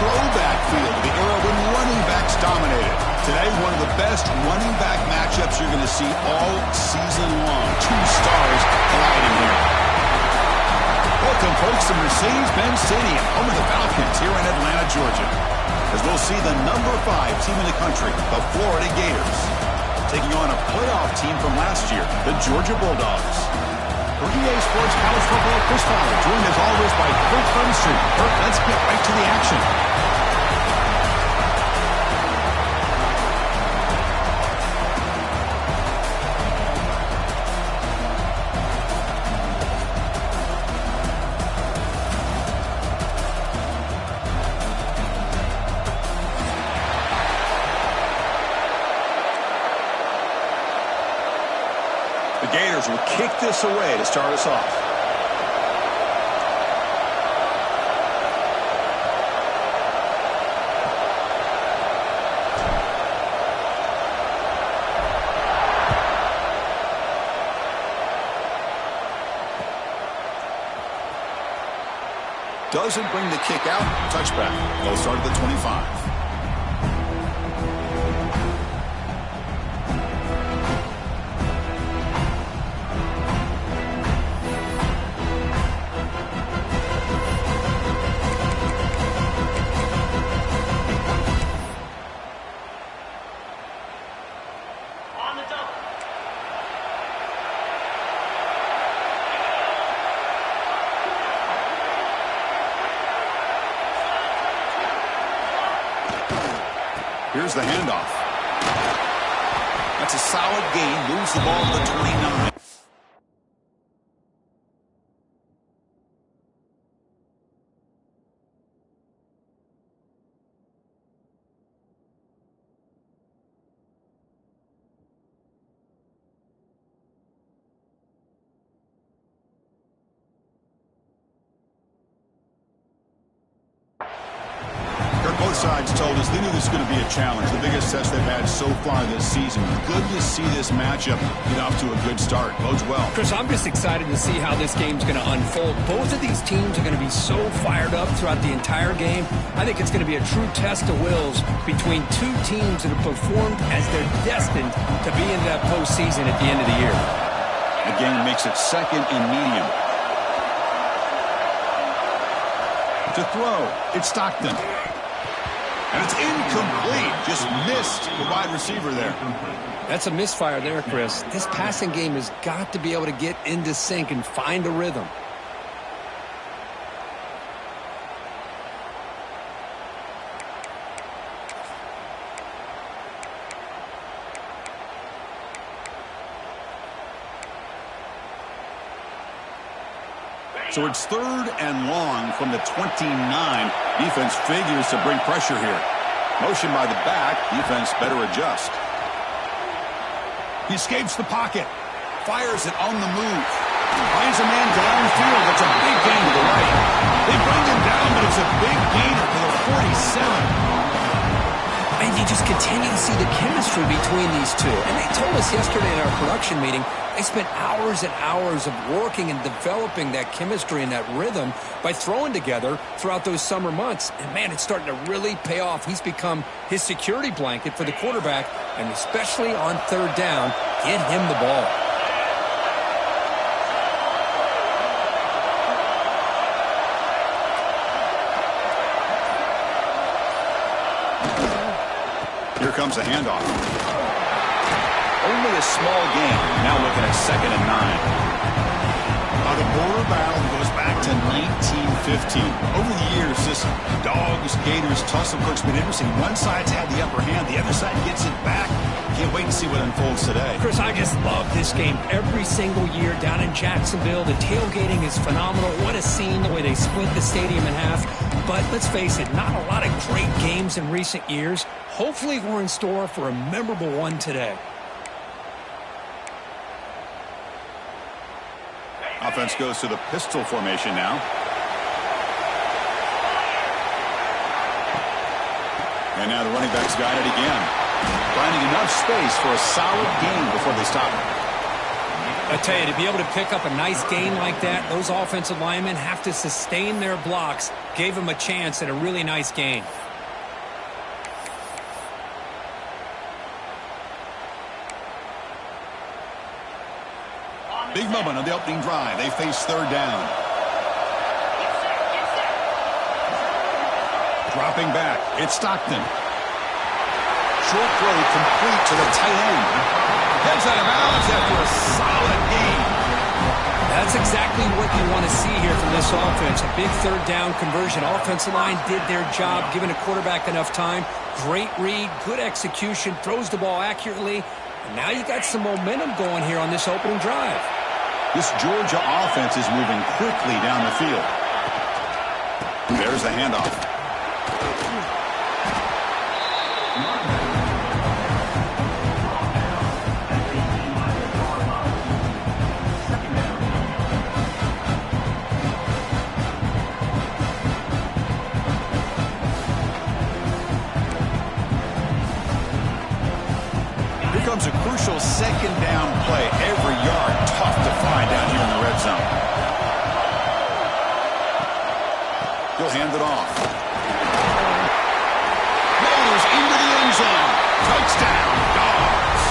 throwback feel to the era when running backs dominated. Today, one of the best running back matchups you're going to see all season long. Two stars colliding here. Welcome, folks, to Mercedes-Benz Stadium, home of the Falcons here in Atlanta, Georgia. As we'll see the number 5 team in the country, the Florida Gators, taking on a playoff team from last year, the Georgia Bulldogs. For EA Sports College Football, Chris Fowler, joined as always by Kirk Brunstreet. Kirk, let's get right to the action. The Gators will kick this away to start us off. Doesn't bring the kick out. Touchback. They'll start at the 25. Here's the handoff. That's a solid gain. Moves the ball to the 29. Both sides told us they knew this was going to be a challenge, the biggest test they've had so far this season. Good to see this matchup get off to a good start. Bodes well. Chris, I'm just excited to see how this game's going to unfold. Both of these teams are going to be so fired up throughout the entire game. I think it's going to be a true test of wills between two teams that have performed as they're destined to be in that postseason at the end of the year. The game makes it second and medium. To throw, it's Stockton. And it's incomplete. Just missed the wide receiver there. That's a misfire there, Chris. This passing game has got to be able to get into sync and find a rhythm. So it's 3rd and long from the 29. Defense figures to bring pressure here. Motion by the back. Defense better adjust. He escapes the pocket. Fires it on the move. Finds a man downfield. That's a big gain to the right. They bring him down, but it's a big gainer for the 47. And you just continue to see the chemistry between these two. And they told us yesterday in our production meeting, they spent hours and hours of working and developing that chemistry and that rhythm by throwing together throughout those summer months. And, man, it's starting to really pay off. He's become his security blanket for the quarterback, and especially on 3rd down, get him the ball. Here comes the handoff. Only a small gain. Now looking at 2nd and 9. The border battle goes back to 1915. Over the years, this Dogs-Gators tussle-cook's been interesting. One side's had the upper hand. The other side gets it back. Can't wait to see what unfolds today. Chris, I just love this game every single year down in Jacksonville. The tailgating is phenomenal. What a scene, the way they split the stadium in half. But let's face it, not a lot of great games in recent years. Hopefully we're in store for a memorable one today. Offense goes to the pistol formation now. And now the running back's got it again. Finding enough space for a solid gain before they stop. I tell you, to be able to pick up a nice gain like that, those offensive linemen have to sustain their blocks. Gave them a chance at a really nice gain. Big moment on the opening drive. They face third down. Dropping back. It's Stockton. Short throw complete to the tight end. Heads out of bounds after a solid gain. That's exactly what you want to see here from this offense. A big third down conversion. Offensive line did their job, giving a quarterback enough time. Great read, good execution, throws the ball accurately. And now you got some momentum going here on this opening drive. This Georgia offense is moving quickly down the field. There's the handoff. Comes a crucial second down play. Every yard tough to find down here in the red zone. He'll hand it off. Goes into the end zone. Touchdown, Dogs.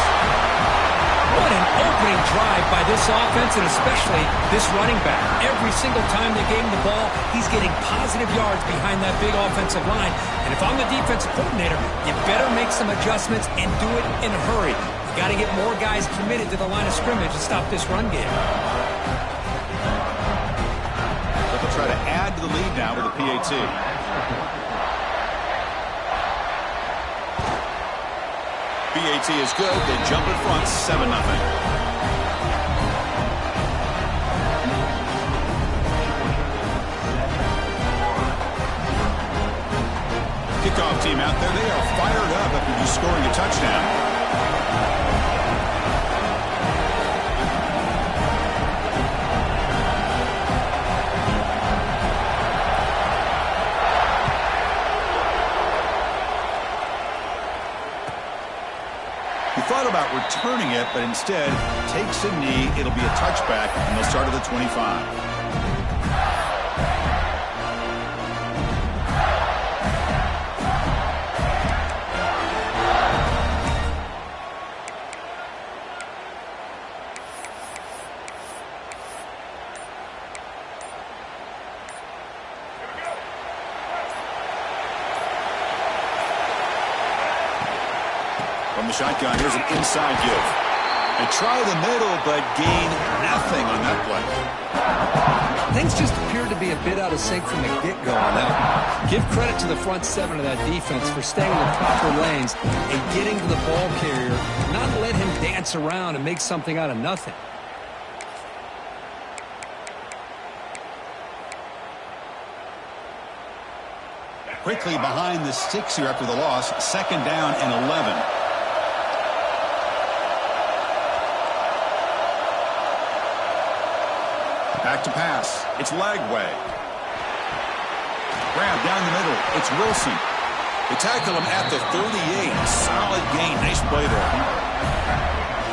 What an opening drive by this offense, and especially this running back. Every single time they gave him the ball, he's getting positive yards behind that big offensive line. And if I'm the defensive coordinator, you better make some adjustments and do it in a hurry. You got to get more guys committed to the line of scrimmage to stop this run game. But they'll try to add to the lead now with a PAT. PAT is good. They jump in front, 7-0. Kickoff team out there. They are fired up after just scoring a touchdown. He thought about returning it, but instead takes a knee. It'll be a touchback, and they'll start at the 25. From the shotgun, here's an inside give. They try the middle, but gain nothing on that play. Things just appeared to be a bit out of sync from the get-go on that one. Give credit to the front seven of that defense for staying in the proper lanes and getting to the ball carrier, not let him dance around and make something out of nothing. Quickly behind the sticks here after the loss. Second down and 11. Back to pass. It's Lagway. Grab down the middle. It's Wilson. They tackle him at the 38. Solid gain. Nice play there.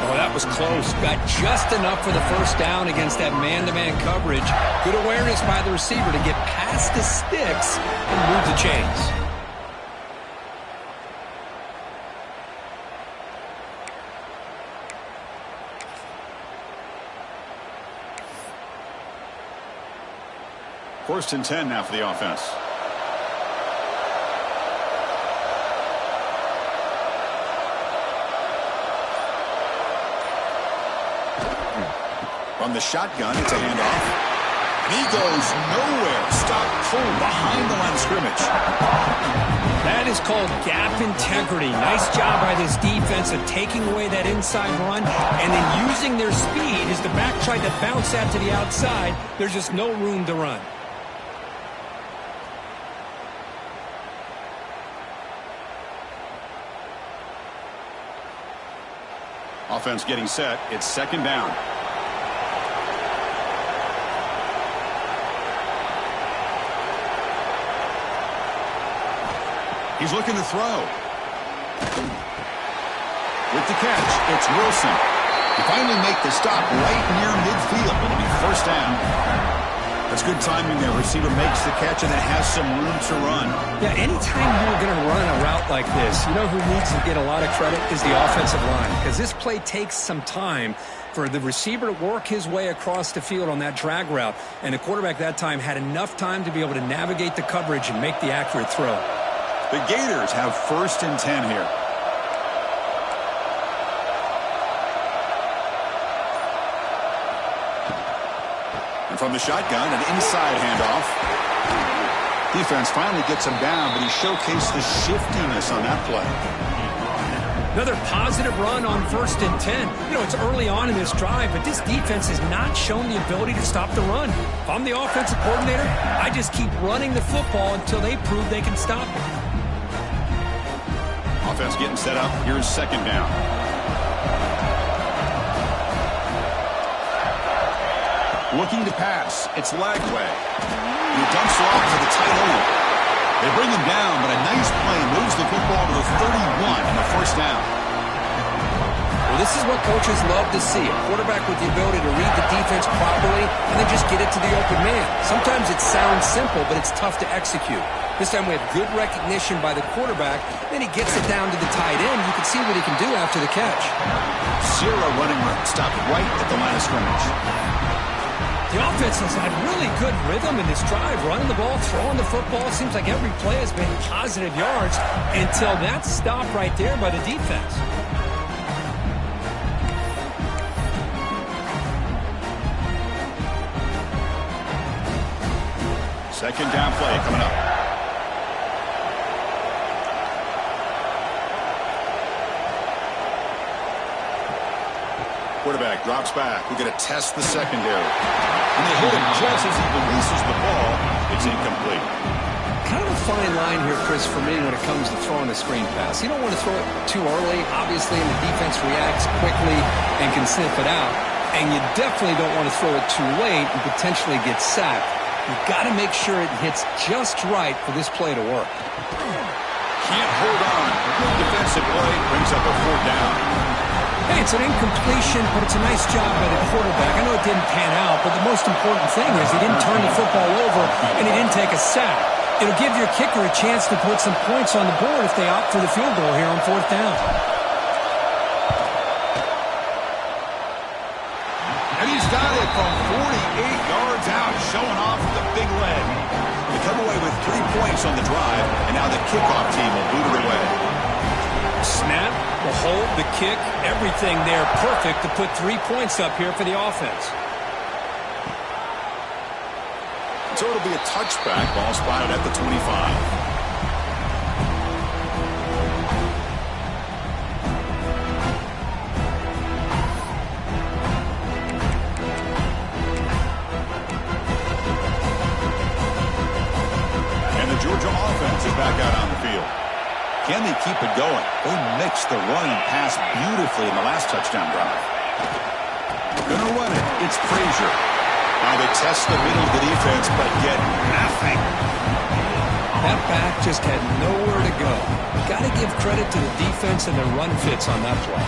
Oh, that was close. Got just enough for the first down against that man-to-man coverage. Good awareness by the receiver to get past the sticks and move the chains. First and 10 now for the offense. From the shotgun, it's a handoff. And he goes nowhere. Stop cold behind the line of scrimmage. That is called gap integrity. Nice job by this defense of taking away that inside run and then using their speed as the back tried to bounce that to the outside. There's just no room to run. Offense getting set. It's second down. He's looking to throw. With the catch, it's Wilson. You finally make the stop right near midfield. It'll be first down. That's good timing there. Receiver makes the catch, and it has some room to run. Yeah, anytime you're going to run a route like this, you know who needs to get a lot of credit is the offensive line, because this play takes some time for the receiver to work his way across the field on that drag route, and the quarterback that time had enough time to be able to navigate the coverage and make the accurate throw. The Gators have 1st and 10 here. And from the shotgun, an inside handoff. Defense finally gets him down, but he showcased the shiftiness on that play. Another positive run on 1st and 10. You know, it's early on in this drive, but this defense has not shown the ability to stop the run. If I'm the offensive coordinator, I just keep running the football until they prove they can stop it. Offense getting set up. Here's 2nd down. Looking to pass. It's Lagway. He dumps it off to the tight end. They bring him down, but a nice play moves the football to the 31 and the first down. Well, this is what coaches love to see. A quarterback with the ability to read the defense properly and then just get it to the open man. Sometimes it sounds simple, but it's tough to execute. This time we have good recognition by the quarterback. Then he gets it down to the tight end. You can see what he can do after the catch. 0 running stop right at the line of scrimmage. The offense has had really good rhythm in this drive, running the ball, throwing the football. It seems like every play has been positive yards until that stop right there by the defense. Second down play coming up. Quarterback drops back. We're going to test the secondary. And they hit him just as he releases the ball. It's incomplete. Kind of a fine line here, Chris, for me when it comes to throwing a screen pass. You don't want to throw it too early, obviously, and the defense reacts quickly and can sniff it out. And you definitely don't want to throw it too late and potentially get sacked. You've got to make sure it hits just right for this play to work. Can't hold on. A good defensive play brings up a 4th down. Hey, it's an incompletion, but it's a nice job by the quarterback. I know it didn't pan out, but the most important thing is he didn't turn the football over and he didn't take a sack. It'll give your kicker a chance to put some points on the board if they opt for the field goal here on 4th down. And he's got it from 48 yards out, showing off the big leg. They come away with 3 points on the drive, and now the kickoff team will boot it away. Snap, the hold, the kick, everything there perfect to put 3 points up here for the offense. So it'll be a touchback, ball spotted at the 25. Georgia offense is back out on the field. Can they keep it going? They mixed the run and pass beautifully in the last touchdown drive. Gonna run it. It's Frazier. Now they test the middle of the defense, but get nothing. That back just had nowhere to go. Got to give credit to the defense and their run fits on that play.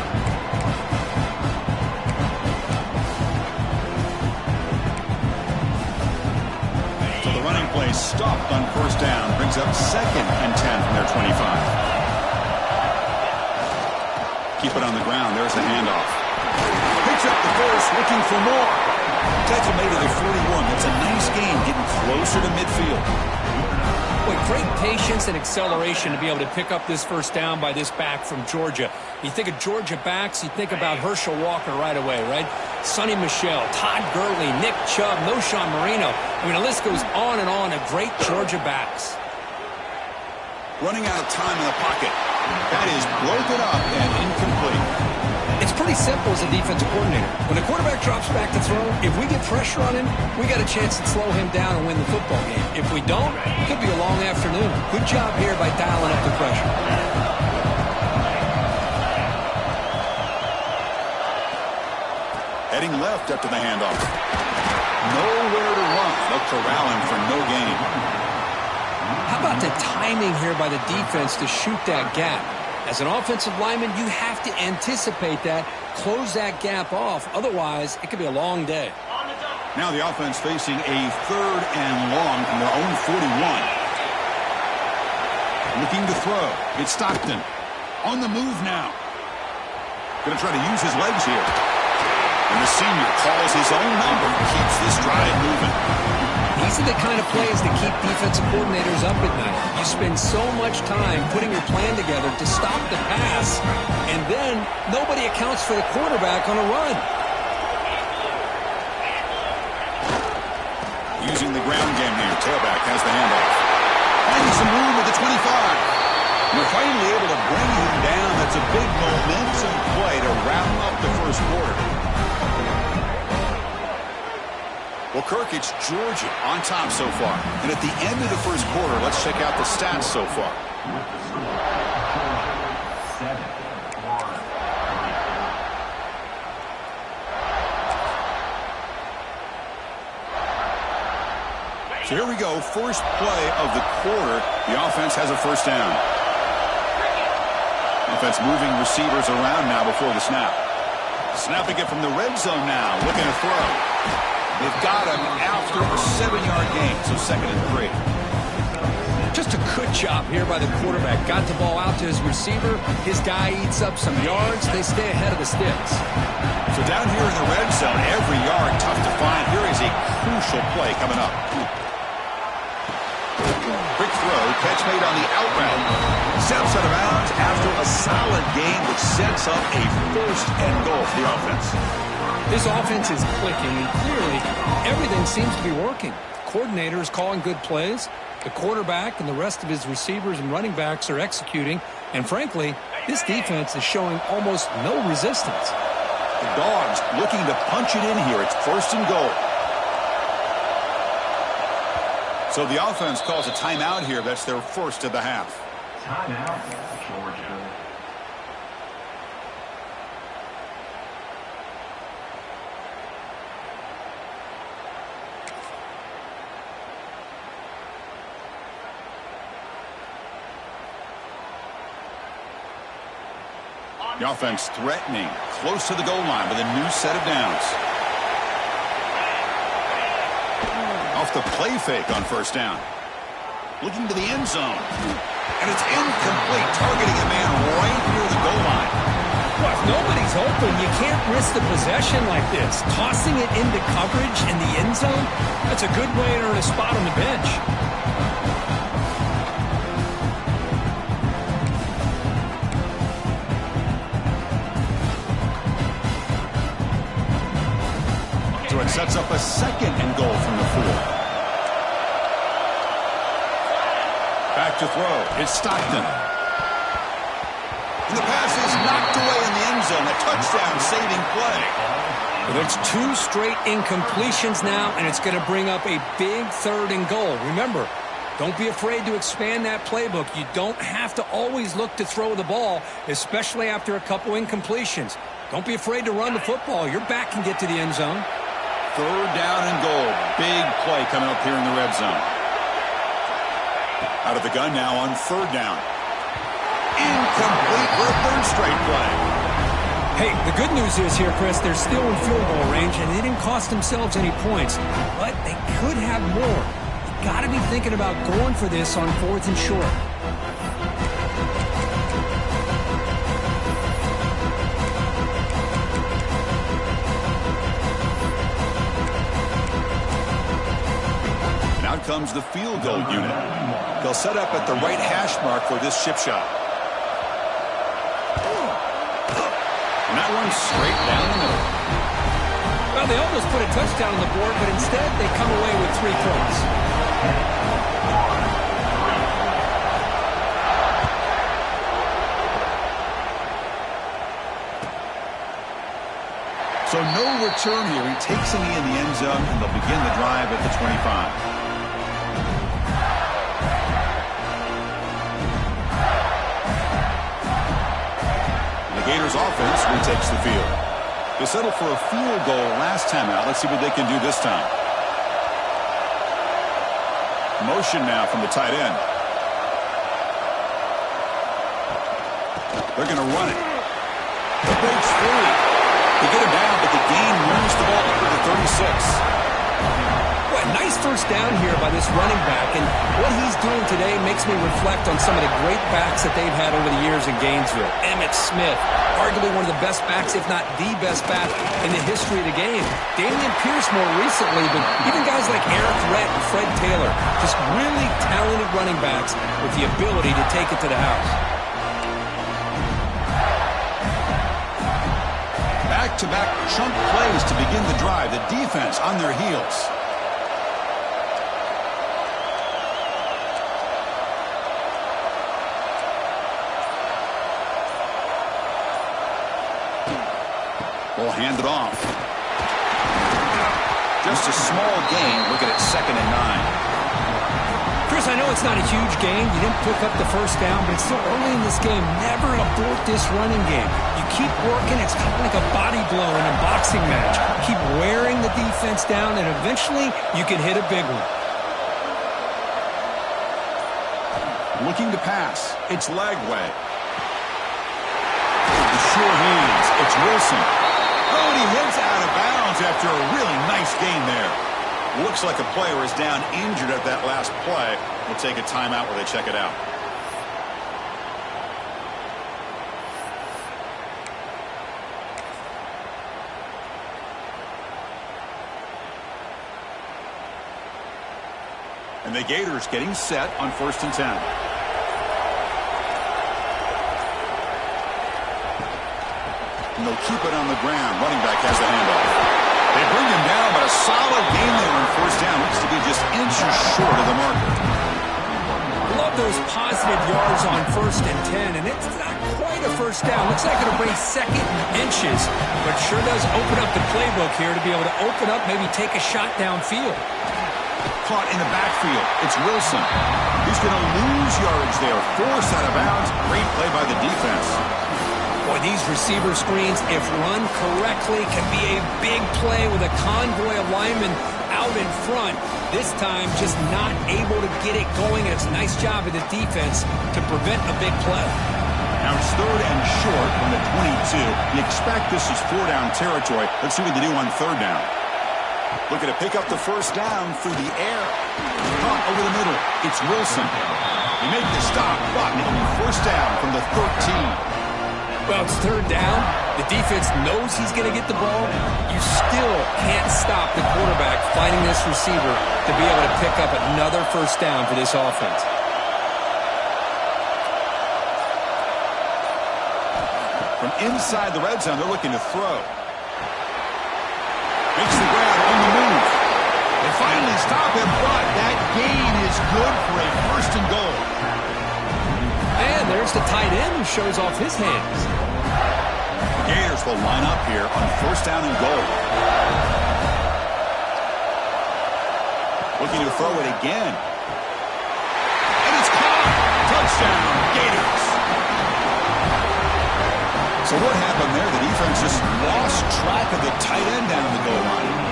Play stopped on 1st down. Brings up 2nd and 10 from their 25. Keep it on the ground. There's the handoff. Picks up the first, looking for more. Tackle made to the 41. That's a nice game, getting closer to midfield. Boy, great patience and acceleration to be able to pick up this 1st down by this back from Georgia. You think of Georgia backs, you think about Herschel Walker right away, right? Sonny Michel, Todd Gurley, Nick Chubb, Noshawn Marino. I mean, the list goes on and on of great Georgia backs. Running out of time in the pocket. That is broken up and incomplete. It's pretty simple as a defensive coordinator. When the quarterback drops back to throw, if we get pressure on him, we got a chance to slow him down and win the football game. If we don't, it could be a long afternoon. Good job here by dialing up the pressure. Heading left after the handoff. Nowhere to run. They'll corral him for no gain. How about the timing here by the defense to shoot that gap? As an offensive lineman, you have to anticipate that, close that gap off. Otherwise, it could be a long day. Now the offense facing a 3rd and long from their own 41. Looking to throw. It's Stockton. On the move now. Going to try to use his legs here. And the senior calls his own number and keeps this drive moving. These are the kind of plays that keep defensive coordinators up at night. You spend so much time putting your plan together to stop the pass, and then nobody accounts for the quarterback on a run. Using the ground game here. Tailback has the handoff. Finding some room at the 25. You're finally able to bring him down. That's a big momentum play to wrap up the first quarter. Well, Kirk, it's Georgia on top so far. And at the end of the first quarter, let's check out the stats so far. So here we go. First play of the quarter. The offense has a first down. Offense moving receivers around now before the snap. Snapping it from the red zone now. Looking to throw. They've got him after a 7-yard gain, so 2nd and 3. Just a good job here by the quarterback. Got the ball out to his receiver. His guy eats up some yards. They stay ahead of the sticks. So down here in the red zone, every yard tough to find. Here is a crucial play coming up. Quick throw, catch made on the out route. Steps out of bounds after a solid gain, which sets up a 1st and goal for the offense. This offense is clicking, and clearly everything seems to be working. The coordinator is calling good plays. The quarterback and the rest of his receivers and running backs are executing. And frankly, this defense is showing almost no resistance. The Dogs looking to punch it in here. It's 1st and goal. So the offense calls a timeout here. That's their first of the half. Timeout, Georgia. The offense threatening, close to the goal line with a new set of downs. Off the play fake on first down. Looking to the end zone. And it's incomplete, targeting a man right near the goal line. Well, if nobody's open, you can't risk the possession like this. Tossing it into coverage in the end zone, that's a good way to earn a spot on the bench. So it sets up a 2nd and goal from the 4. Back to throw. It's Stockton. And the pass is knocked away in the end zone. A touchdown-saving play. Well, there's 2 straight incompletions now, and it's going to bring up a big 3rd and goal. Remember, don't be afraid to expand that playbook. You don't have to always look to throw the ball, especially after a couple incompletions. Don't be afraid to run the football. Your back can get to the end zone. 3rd down and goal. Big play coming up here in the red zone. Out of the gun now on 3rd down. Incomplete for a 3rd straight play. Hey, the good news is here, Chris, they're still in field goal range, and they didn't cost themselves any points. But they could have more. You got to be thinking about going for this on 4th and short. Comes the field goal unit. They'll set up at the right hash mark for this chip shot. And that one's straight down the middle. Well, they almost put a touchdown on the board, but instead they come away with 3 points. So no return here. He takes a knee in the end zone, and they'll begin the drive at the 25. Gators offense retakes the field. They settled for a field goal last time out. Let's see what they can do this time. Motion now from the tight end. going to run it. He breaks free. They get him down, but the gain moves the ball up to the 36. Well, nice first down here by this running back, and what he's doing today makes me reflect on some of the great backs that they've had over the years in Gainesville. Emmitt Smith, arguably one of the best backs, if not the best back in the history of the game. Damian Pierce more recently, but even guys like Eric Rhett and Fred Taylor, just really talented running backs with the ability to take it to the house. Back-to-back chunk plays to begin the drive. The defense on their heels. Ball handed off. Just a small gain. Look at it, 2nd and 9. Chris, I know it's not a huge gain. You didn't pick up the first down, but it's still early in this game. Never abort this running game. You keep working. It's kind of like a body blow in a boxing match. Keep wearing the defense down, and eventually you can hit a big one. Looking to pass. It's Lagway. Sure hands. It's Wilson. Oh, and he heads out of bounds after a really nice gain there. Looks like a player is down injured at that last play. We'll take a timeout while they check it out. And the Gators getting set on 1st and 10. And they'll keep it on the ground. Running back has the handoff. They bring him down, but a solid gain there on 1st down. Looks to be just inches short of the marker. Love those positive yards on 1st and 10, and it's not quite a first down. Looks like it'll bring 2nd inches, but sure does open up the playbook here to be able to open up, maybe take a shot downfield. Caught in the backfield. It's Wilson. He's going to lose yards there. Forced out of bounds. Great play by the defense. Boy, these receiver screens, if run correctly, can be a big play with a convoy of linemen out in front. This time, just not able to get it going. And it's a nice job of the defense to prevent a big play. Now it's 3rd and short from the 22. You expect this is 4-down territory. Let's see what they do on 3rd down. Looking to pick up the 1st down through the air. Caught over the middle. It's Wilson. He made the stop, but it'll be 1st down from the 13. Well, it's 3rd down. The defense knows he's going to get the ball. You still can't stop the quarterback finding this receiver to be able to pick up another 1st down for this offense. From inside the red zone, they're looking to throw. Makes the grab on the move. They finally stop him, but that gain is good for a 1st and goal. And there's the tight end who shows off his hands. The Gators will line up here on 1st down and goal. Looking to throw it again. And it's caught. Touchdown, Gators. So what happened there? The defense just lost track of the tight end down the goal line.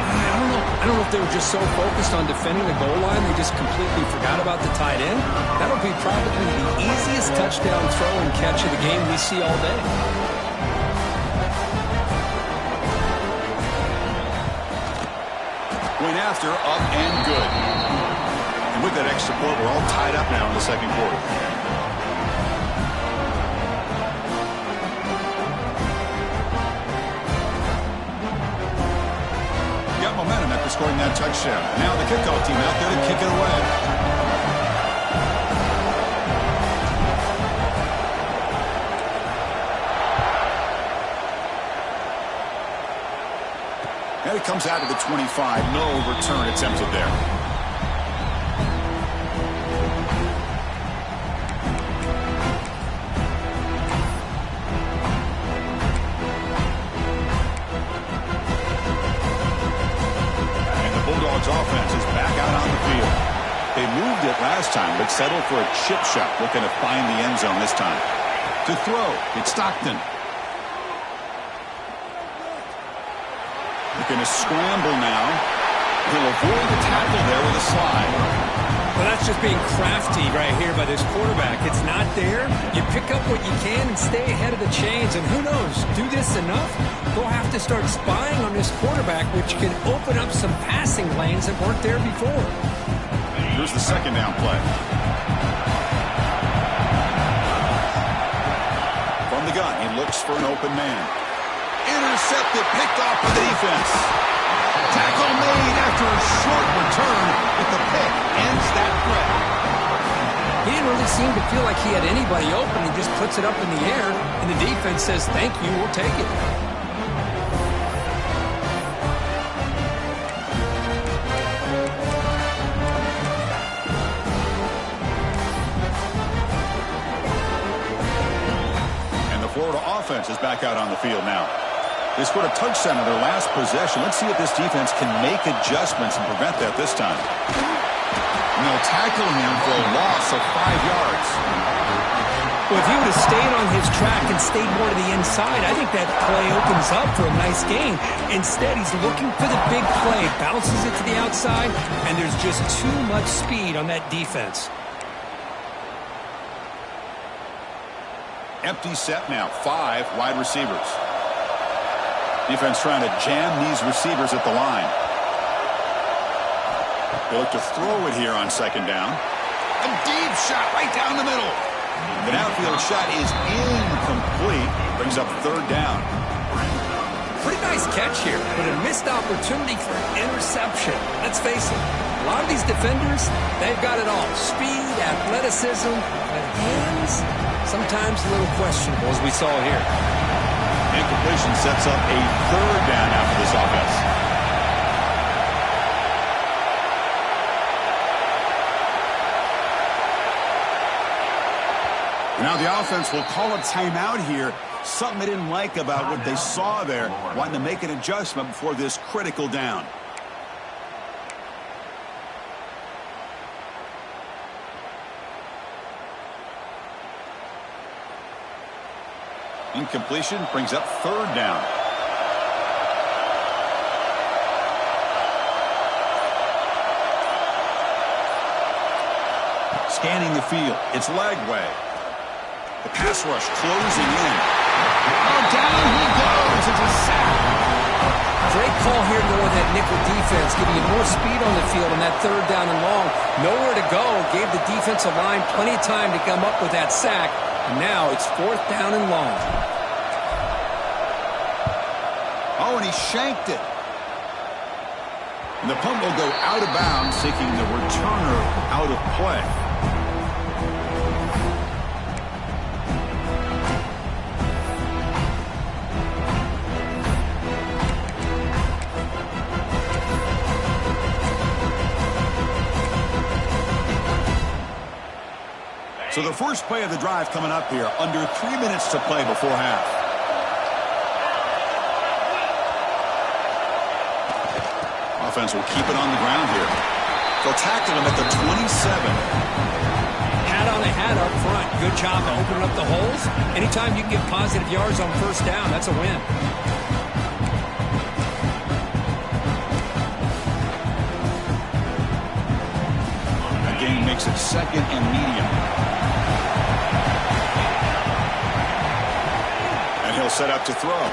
I don't know if they were just so focused on defending the goal line they just completely forgot about the tight end. That'll be probably the easiest touchdown throw and catch of the game we see all day. Went after, up and good. And with that extra point, we're all tied up now in the 2nd quarter. Momentum after scoring that touchdown. Now the kickoff team out there to kick it away. And it comes out to the 25. No return attempted there. Offense is back out on the field. They moved it last time, but settled for a chip shot, looking to find the end zone this time. To throw, it's Stockton. Looking to scramble now. He'll avoid the tackle there with a slide. Well, that's just being crafty right here by this quarterback. It's not there. You pick up what you can and stay ahead of the chains. And who knows, do this enough, they'll have to start spying on this quarterback, which can open up some passing lanes that weren't there before. Here's the second down play. From the gun, he looks for an open man. Intercepted, picked off by the defense. Tackle made after a short return, but the pick ends that threat. He didn't really seem to feel like he had anybody open. He just puts it up in the air, and the defense says, thank you, we'll take it. And the Florida offense is back out on the field now. They scored a touchdown in their last possession. Let's see if this defense can make adjustments and prevent that this time. And they'll tackle him for a loss of 5 yards. Well, if he would have stayed on his track and stayed more to the inside, I think that play opens up for a nice gain. Instead, he's looking for the big play, bounces it to the outside, and there's just too much speed on that defense. Empty set now, 5 wide receivers. Defense trying to jam these receivers at the line. They look to throw it here on second down. A deep shot right down the middle. The outfield shot is incomplete. Brings up third down. Pretty nice catch here, but a missed opportunity for an interception. Let's face it, a lot of these defenders, they've got it all. Speed, athleticism, but hands, sometimes a little questionable, as we saw here. Incompletion sets up a third down after this offense. Now the offense will call a timeout here. Something they didn't like about what they saw there. Wanting to make an adjustment before this critical down. Incompletion brings up third down. Scanning the field. It's Lagway. The pass rush closing in. Oh, down he goes. It's a sack. Great call here knowing that nickel defense, giving you more speed on the field on that third down and long. Nowhere to go. Gave the defensive line plenty of time to come up with that sack. And now it's fourth down and long. Oh, and he shanked it. And the punt will go out of bounds, taking the returner out of play. So the first play of the drive coming up here, under 3 minutes to play before half. Offense will keep it on the ground here. They'll tackle him at the 27. Hat on a hat up front. Good job of opening up the holes. Anytime you can get positive yards on first down, that's a win. That gain makes it second and medium. And he'll set up to throw.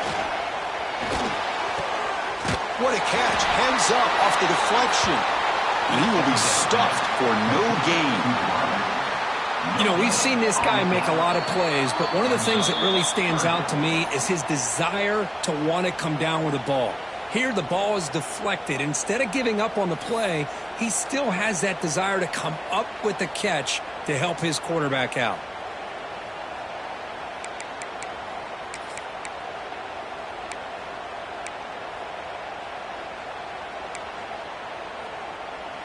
What a catch. Heads up off the deflection. And he will be stuffed for no gain. You know, we've seen this guy make a lot of plays, but one of the things that really stands out to me is his desire to want to come down with the ball. Here, the ball is deflected. Instead of giving up on the play, he still has that desire to come up with the catch to help his quarterback out.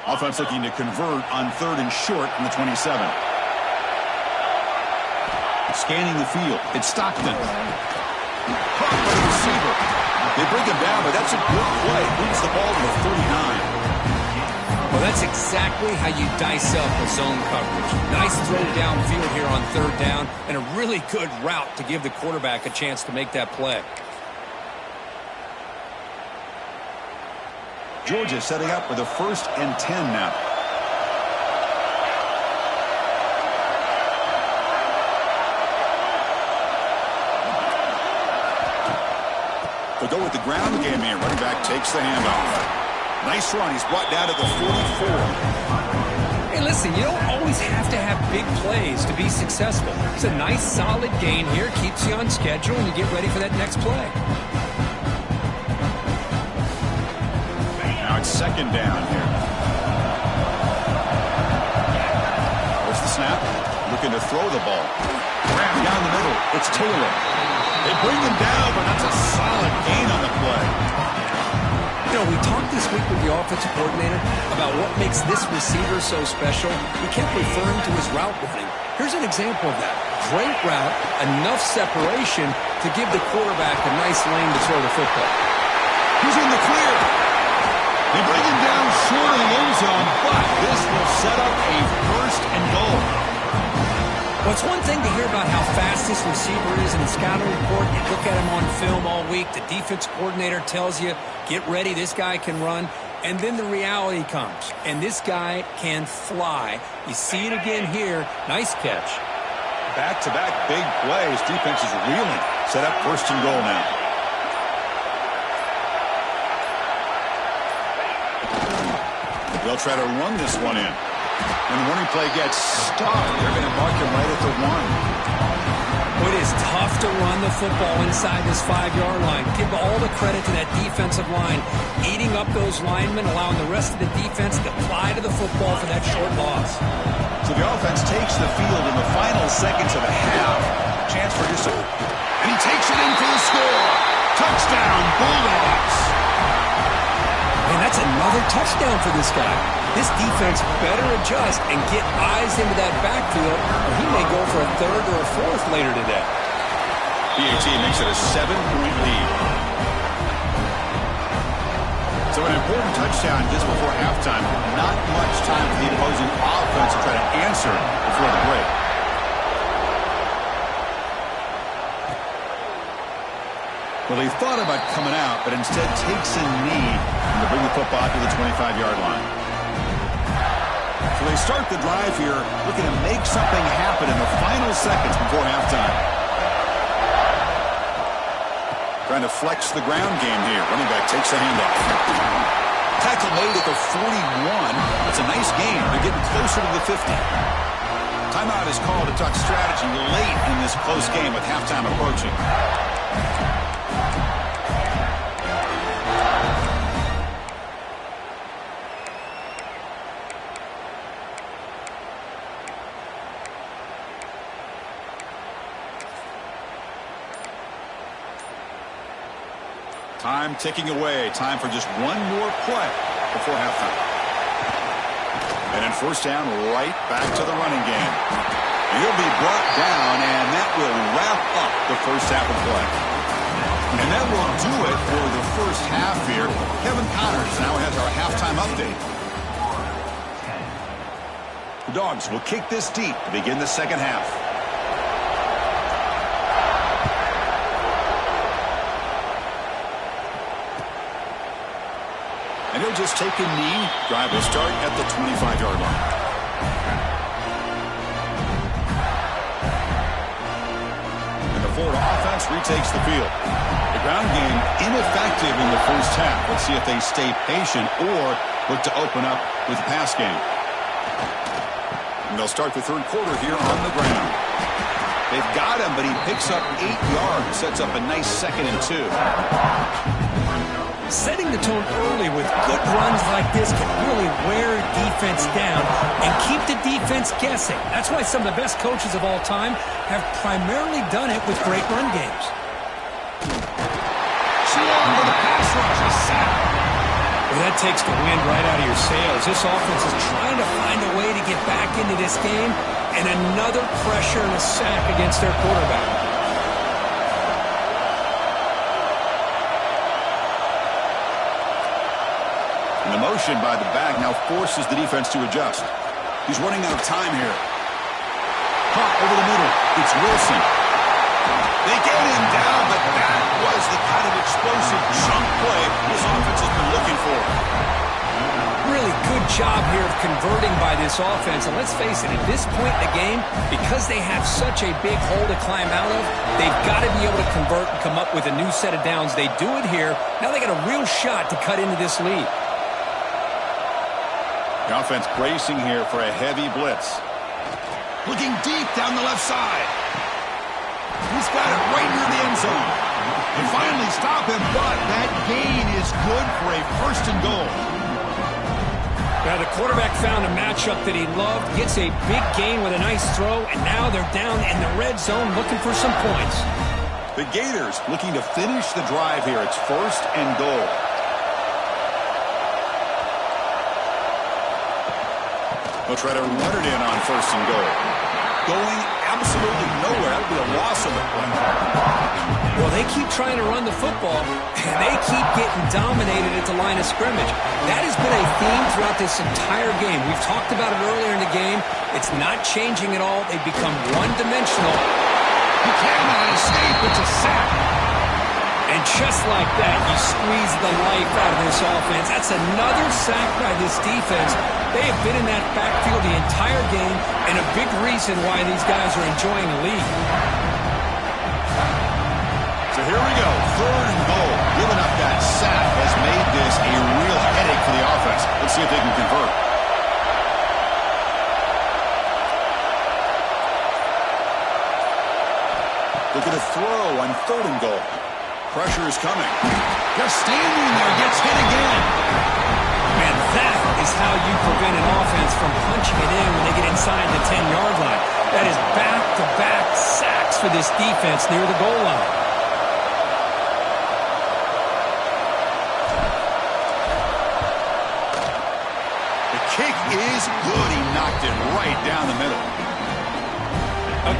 Offense looking to convert on third and short from the 27. Scanning the field. It's Stockton. Caught by the receiver. They bring him down, but that's a good play. Moves the ball to the 39. Well, that's exactly how you dice up a zone coverage. Nice throw downfield here on third down, and a really good route to give the quarterback a chance to make that play. Georgia setting up with a 1st and 10 now. They'll go with the ground game here. Running back takes the handoff. Nice run. He's brought down to the 44. Hey, listen, you don't always have to have big plays to be successful. It's a nice, solid gain here. Keeps you on schedule, and you get ready for that next play. Now it's second down here. There's the snap. Looking to throw the ball. Grab down the middle. It's Taylor. They bring him down, but that's a solid gain on the play. You know, we talked this week with the offensive coordinator about what makes this receiver so special. He kept referring to his route running. Here's an example of that. Great route, enough separation to give the quarterback a nice lane to throw the football. He's in the clear. They bring him down short of the end zone, but this will set up a first and goal. Well, it's one thing to hear about how fast this receiver is in the scouting report. You look at him on film all week. The defense coordinator tells you, get ready, this guy can run. And then the reality comes, and this guy can fly. You see it again here. Nice catch. Back-to-back big plays. Defense is reeling. Set up first and goal now. They'll try to run this one in. When the running play gets stopped, they're going to mark him right at the 1. It is tough to run the football inside this 5-yard line. Give all the credit to that defensive line, eating up those linemen, allowing the rest of the defense to fly to the football for that short loss. So the offense takes the field in the final seconds of the half. Chance for just and he takes it in for the score. Touchdown, Bulldogs. And that's another touchdown for this guy. This defense better adjust and get eyes into that backfield, or he may go for a third or a fourth later today. PAT makes it a 7-point lead. So an important touchdown just before halftime. Not much time for the opposing offense to try to answer before the break. Well, he thought about coming out, but instead takes a knee to bring the football to the 25-yard line. So they start the drive here, looking to make something happen in the final seconds before halftime. Trying to flex the ground game here. Running back takes a handoff. Tackle made at the 41. That's a nice gain. They're getting closer to the 50. Timeout is called to talk strategy late in this close game with halftime approaching. Time ticking away. Time for just one more play before halftime. And then first down, right back to the running game. And he'll be brought down, and that will wrap up the first half of play. And that will do it for the first half here. Kevin Connors now has our halftime update. The Dogs will kick this deep to begin the second half. And he'll just take a knee. Drive will start at the 25-yard line. And the Florida offense retakes the field. The ground game ineffective in the first half. Let's see if they stay patient or look to open up with the pass game. And they'll start the third quarter here on the ground. They've got him, but he picks up 8 yards. Sets up a nice 2nd and 2. Setting the tone early with good runs like this can really wear defense down and keep the defense guessing. That's why some of the best coaches of all time have primarily done it with great run games. Too long for the pass rush. A sack. Well, that takes the wind right out of your sails. This offense is trying to find a way to get back into this game, and another pressure and a sack against their quarterback. The motion by the back now forces the defense to adjust. He's running out of time here. Pop over the middle. It's Wilson. They get him down, but that was the kind of explosive chunk play this offense has been looking for. Really good job here of converting by this offense. And let's face it, at this point in the game, because they have such a big hole to climb out of, they've got to be able to convert and come up with a new set of downs. They do it here. Now they got a real shot to cut into this lead. The offense bracing here for a heavy blitz. Looking deep down the left side. He's got it right near the end zone. They finally stop him, but that gain is good for a first and goal. Now the quarterback found a matchup that he loved, gets a big gain with a nice throw, and now they're down in the red zone looking for some points. The Gators looking to finish the drive here. It's first and goal. They'll try to run it in on first and goal. Going absolutely nowhere. That'll be a loss of the play. Well, they keep trying to run the football, and they keep getting dominated at the line of scrimmage. That has been a theme throughout this entire game. We've talked about it earlier in the game. It's not changing at all. They've become one-dimensional. He cannot escape. It's a sack. And just like that, you squeeze the life out of this offense. That's another sack by this defense. They have been in that backfield the entire game, and a big reason why these guys are enjoying the lead. So here we go, third and goal. Giving up that sack has made this a real headache for the offense. Let's see if they can convert. Look at a throw on third and goal. Pressure is coming. Just standing there, gets hit again. Man, that is how you prevent an offense from punching it in when they get inside the 10-yard line. That is back-to-back sacks for this defense near the goal line. Kick is good. He knocked it right down the middle.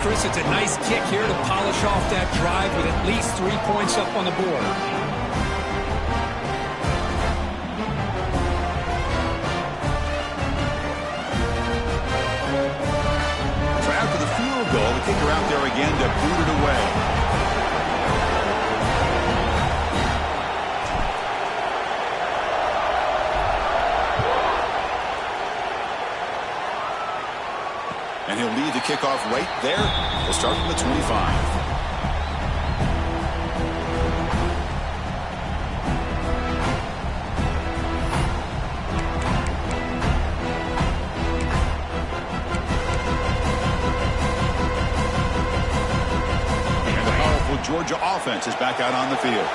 Chris, it's a nice kick here to polish off that drive with at least 3 points up on the board. So after the field goal, the kicker out there again to boot it away. And he'll lead the kickoff right there. We'll start from the 25. And the powerful Georgia offense is back out on the field.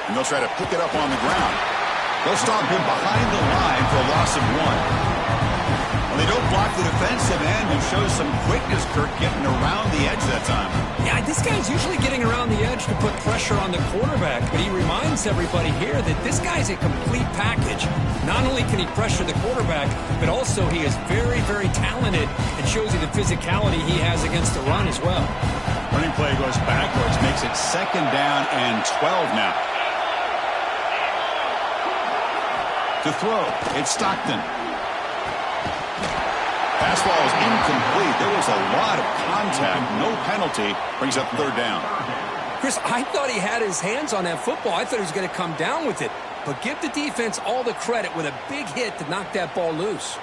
And they'll try to pick it up on the ground. They'll stop him behind the line for a loss of 1. Well, they don't block the defensive end and show some quickness, Kirk, getting around the edge that time. Yeah, this guy's usually getting around the edge to put pressure on the quarterback, but he reminds everybody here that this guy's a complete package. Not only can he pressure the quarterback, but also he is very, very talented and shows you the physicality he has against the run as well. Running play goes backwards, makes it second down and 12 now. To throw, it's Stockton. Pass ball is incomplete. There was a lot of contact. No penalty. Brings up third down. Chris, I thought he had his hands on that football. I thought he was going to come down with it. But give the defense all the credit with a big hit to knock that ball loose.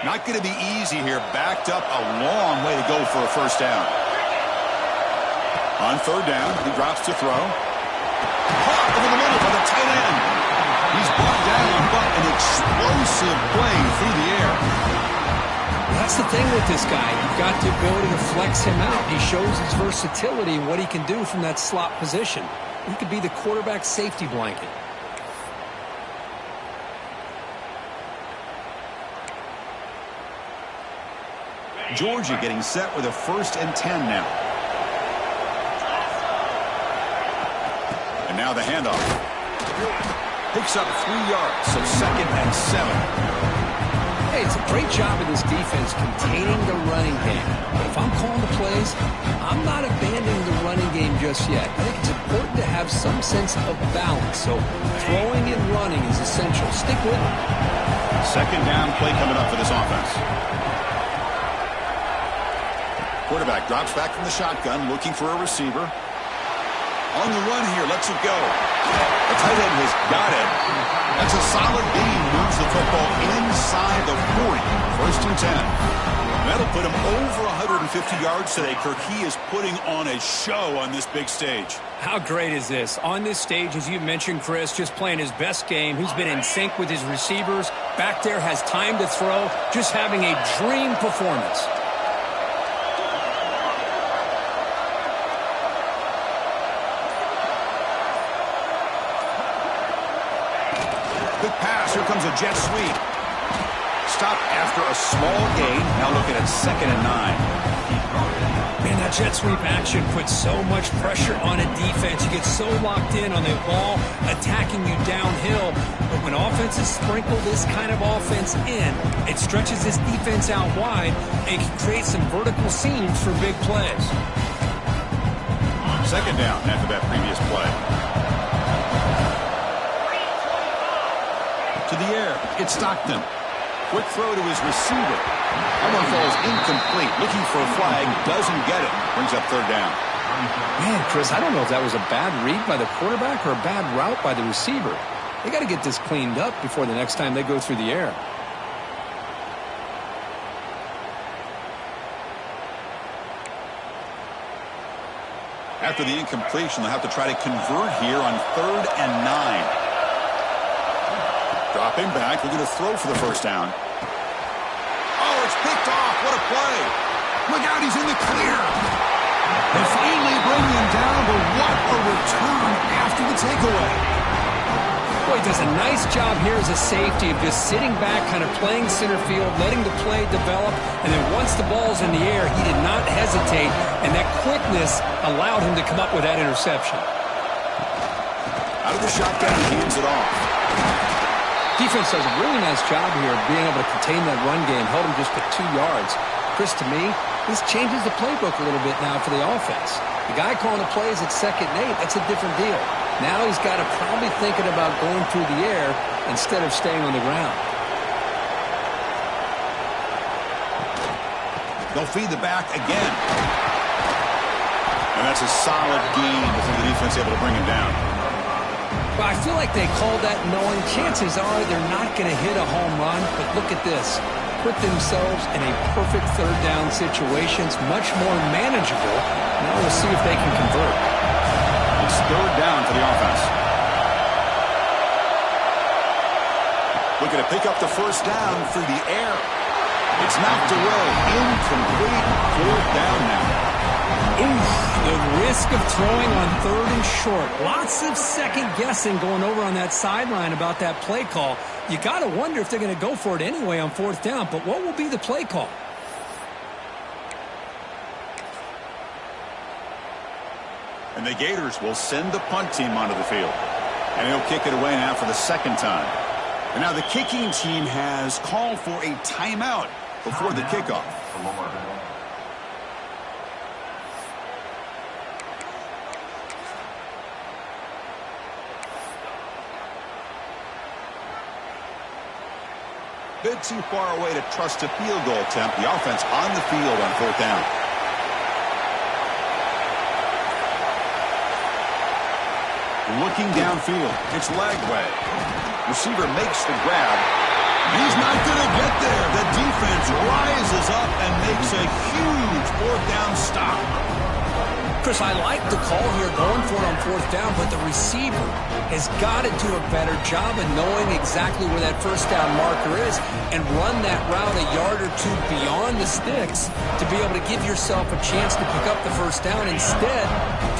Not going to be easy here. Backed up a long way to go for a first down. On third down, he drops to throw. Caught over the middle by the tight end. He's brought down, but an explosive play through the air. That's the thing with this guy. You've got the ability to flex him out. He shows his versatility and what he can do from that slot position. He could be the quarterback safety blanket. Georgia getting set with a first and 10 now. And now the handoff. Picks up 3 yards, so second and 7. Hey, it's a great job of this defense containing the running game. But if I'm calling the plays, I'm not abandoning the running game just yet. I think it's important to have some sense of balance. So throwing and running is essential. Stick with it. Second down play coming up for this offense. Quarterback drops back from the shotgun, looking for a receiver. On the run here, lets it go. The tight end has got it. That's a solid gain. Moves the football inside the 40. First and 10. That'll put him over 150 yards today, Kirk. He is putting on a show on this big stage. How great is this? On this stage, as you mentioned, Chris, just playing his best game. He's been in sync with his receivers. Back there, has time to throw. Just having a dream performance. Good pass. Here comes a jet sweep. Stop after a small gain. Now looking at 2nd and 9. Man, that jet sweep action puts so much pressure on a defense. You get so locked in on the ball attacking you downhill. But when offenses sprinkle this kind of offense in, it stretches this defense out wide and can create some vertical seams for big plays. 2nd down after that previous play. To the air. It's Stockton. Quick throw to his receiver. That one falls incomplete. Looking for a flag. Doesn't get it. Brings up 3rd down. Man, Chris, I don't know if that was a bad read by the quarterback or a bad route by the receiver. They got to get this cleaned up before the next time they go through the air. After the incompletion, they'll have to try to convert here on 3rd and 9. Dropping back, looking to throw for the first down. Oh, it's picked off. What a play. Look out, he's in the clear. They finally bring him down, but what a return after the takeaway. Boy, he does a nice job here as a safety of just sitting back, kind of playing center field, letting the play develop, and then once the ball's in the air, he did not hesitate, and that quickness allowed him to come up with that interception. Out of the shotgun, he hands it off. Defense does a really nice job here of being able to contain that run game, held him just at 2 yards. Chris, to me, this changes the playbook a little bit now for the offense. The guy calling the plays at 2nd and 8, that's a different deal. Now he's got to probably thinking about going through the air instead of staying on the ground. They'll feed the back again. And that's a solid gain before the defense able to bring him down. Well, I feel like they called that knowing chances are they're not going to hit a home run, but look at this. Put themselves in a perfect 3rd down situation. It's much more manageable. Now we'll see if they can convert. It's 3rd down for the offense. Looking to pick up the first down through the air. It's knocked away. Incomplete. 4th down now. Oof, the risk of throwing on 3rd and short. Lots of second guessing going over on that sideline about that play call. You got to wonder if they're going to go for it anyway on 4th down, but what will be the play call? And the Gators will send the punt team onto the field. And he'll kick it away now for the 2nd time. And now the kicking team has called for a timeout before the kickoff. Bit too far away to trust a field goal attempt. The offense on the field on 4th down. Looking downfield. It's Lagway. Receiver makes the grab. He's not going to get there. The defense rises up and makes a huge 4th down stop. Chris, I like the call here going for it on 4th down, but the receiver has got to do a better job of knowing exactly where that first down marker is and run that route a yard or 2 beyond the sticks to be able to give yourself a chance to pick up the first down. Instead,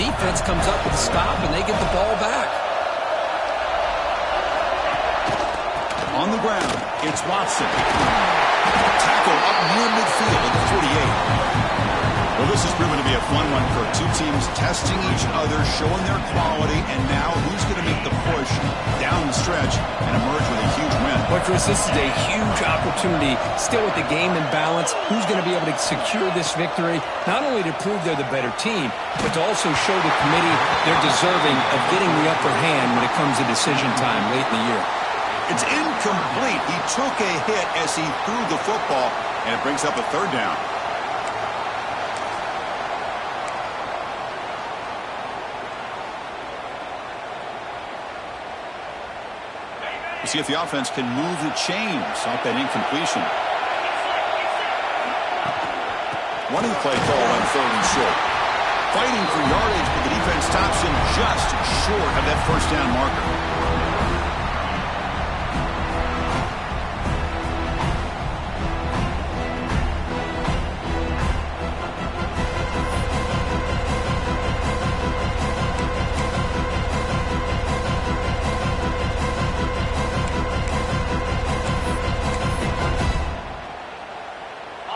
defense comes up with a stop and they get the ball back. On the ground, it's Watson. Tackle up near midfield at the 48. Well, this has proven to be a fun one for 2 teams testing each other, showing their quality, and now who's going to make the push down the stretch and emerge with a huge win. Well, Chris, this is a huge opportunity, still with the game in balance. Who's going to be able to secure this victory, not only to prove they're the better team, but to also show the committee they're deserving of getting the upper hand when it comes to decision time late in the year. It's incomplete. He took a hit as he threw the football, and it brings up a 3rd down. see if the offense can move the chains off that incompletion. Running play call on 3rd and short. Fighting for yardage, but the defense stops him just short of that first down marker.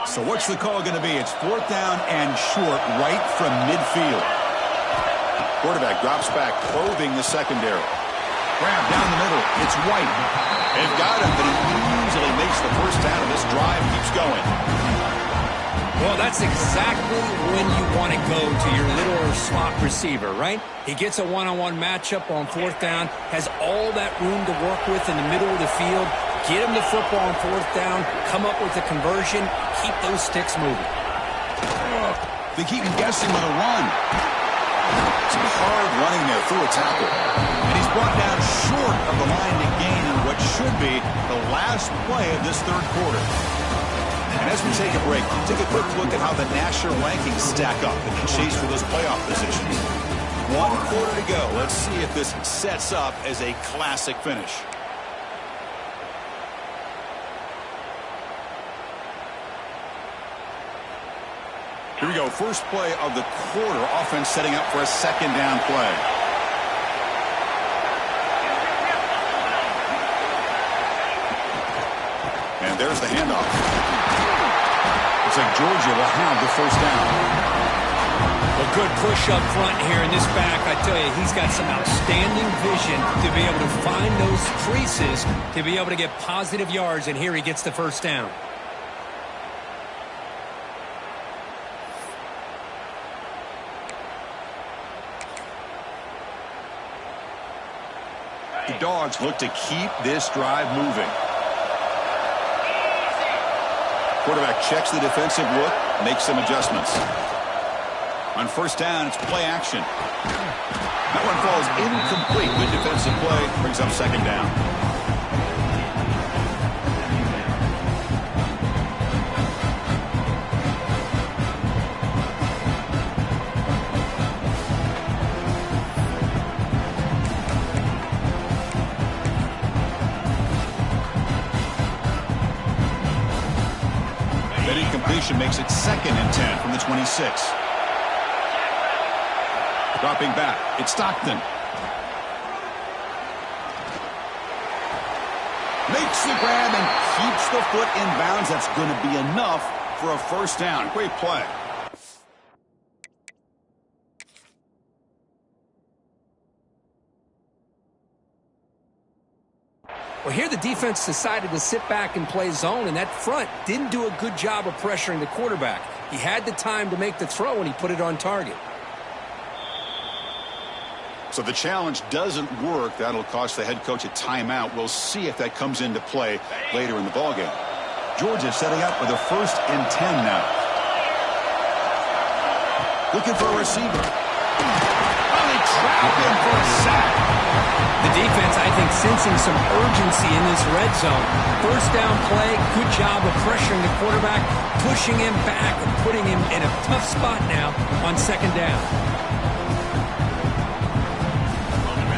So what's the call going to be? It's 4th down and short right from midfield. Quarterback drops back, probing the secondary. Grab down the middle. It's White. They've got him, but he easily makes the first down, and this drive keeps going. Well, that's exactly when you want to go to your little slot receiver, right? He gets a one-on-one matchup on 4th down, has all that room to work with in the middle of the field. Get him the football on 4th down, come up with a conversion, keep those sticks moving. They keep him guessing with a run. Some hard running there through a tackle. And he's brought down short of the line to gain in what should be the last play of this 3rd quarter. And as we take a break, take a quick look at how the national rankings stack up in the chase for those playoff positions. 1 quarter to go. Let's see if this sets up as a classic finish. Here we go. First play of the quarter. Offense setting up for a 2nd down play. And there's the handoff. Looks like Georgia will have the first down. A good push up front here in this back. I tell you, he's got some outstanding vision to be able to find those creases, to be able to get positive yards, and here he gets the first down. The Dogs look to keep this drive moving. Quarterback checks the defensive look, makes some adjustments. On 1st down, it's play action. That one falls incomplete. Good defensive play, brings up 2nd down. Makes it 2nd and 10 from the 26. Dropping back, it's Stockton. Makes the grab and keeps the foot in bounds. That's going to be enough for a first down. Great play. Well, here the defense decided to sit back and play zone, and that front didn't do a good job of pressuring the quarterback. He had the time to make the throw, and he put it on target. So the challenge doesn't work. That'll cost the head coach a timeout. We'll see if that comes into play later in the ballgame. Georgia setting up with a 1st and 10 now. Looking for a receiver. Finally trapped him for a sack. The defense, I think, sensing some urgency in this red zone. First down play, good job of pressuring the quarterback, pushing him back and putting him in a tough spot now on 2nd down.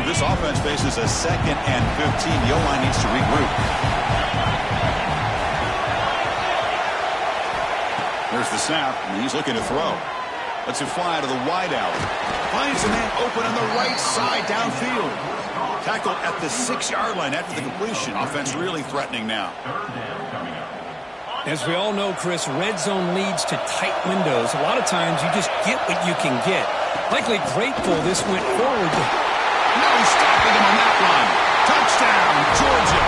This offense faces a 2nd and 15. The O-line needs to regroup. There's the snap, and he's looking to throw. Lets it fly to the wide out. Finds a man open on the right side downfield. Tackled at the 6-yard line after the completion. Offense really threatening now. As we all know, Chris, red zone leads to tight windows. A lot of times you just get what you can get. Likely grateful this went forward. No stopping him on that run. Touchdown, Georgia.